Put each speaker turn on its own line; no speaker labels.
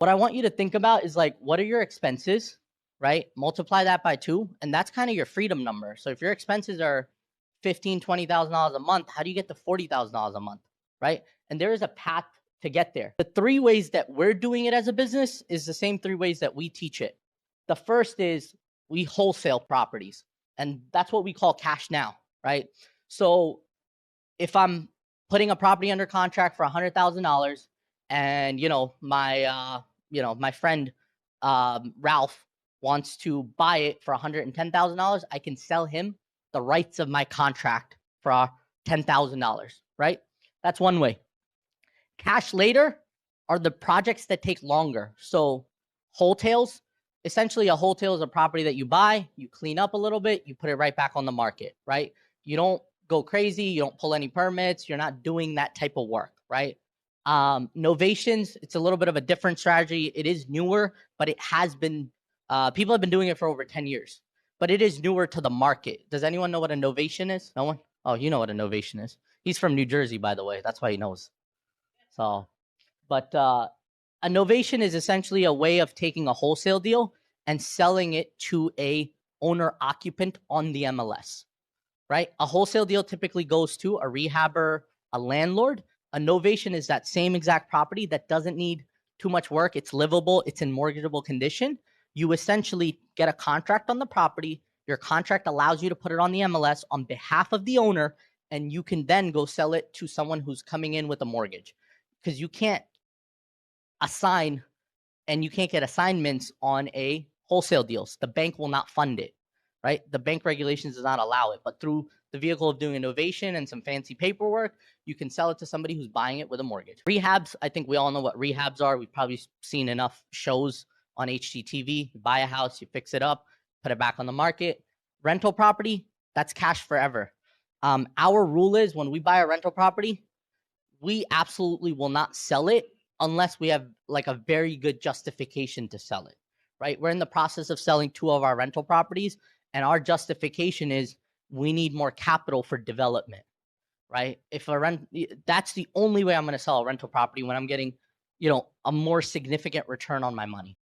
What I want you to think about is like, what are your expenses, right? Multiply that by 2, and that's kind of your freedom number. So if your expenses are $15,000, $20,000 a month, how do you get to $40,000 a month, right? And there is a path to get there. The 3 ways that we're doing it as a business is the same 3 ways that we teach it. The first is we wholesale properties, and that's what we call cash now, right? So if I'm putting a property under contract for $100,000, and my friend Ralph wants to buy it for $110,000, I can sell him the rights of my contract for $10,000, right? That's one way. Cash later are the projects that take longer. So wholetails, essentially a wholesale is a property that you buy, you clean up a little bit, you put it right back on the market, right? You don't go crazy, you don't pull any permits, you're not doing that type of work, right? Novations, it's a little bit of a different strategy. It is newer, but it has been, people have been doing it for over 10 years, but it is newer to the market. Does anyone know what a novation is? No one? Oh, you know what a novation is. He's from New Jersey, by the way. That's why he knows. So, but a novation is essentially a way of taking a wholesale deal and selling it to a owner occupant on the MLS, right? A wholesale deal typically goes to a rehabber, a landlord. A novation is that same exact property that doesn't need too much work. It's livable. It's in mortgageable condition. You essentially get a contract on the property. Your contract allows you to put it on the MLS on behalf of the owner, and you can then go sell it to someone who's coming in with a mortgage, because you can't assign and you can't get assignments on a wholesale deals. The bank will not fund it, right? The bank regulations does not allow it, but through the vehicle of doing innovation and some fancy paperwork, you can sell it to somebody who's buying it with a mortgage. Rehabs, I think we all know what rehabs are. We've probably seen enough shows on HGTV. You buy a house, you fix it up, put it back on the market. Rental property, that's cash forever. Our rule is when we buy a rental property, we absolutely will not sell it unless we have like a very good justification to sell it, right? We're in the process of selling 2 of our rental properties, and our justification is we need more capital for development, right? That's the only way I'm going to sell a rental property, when I'm getting, a more significant return on my money.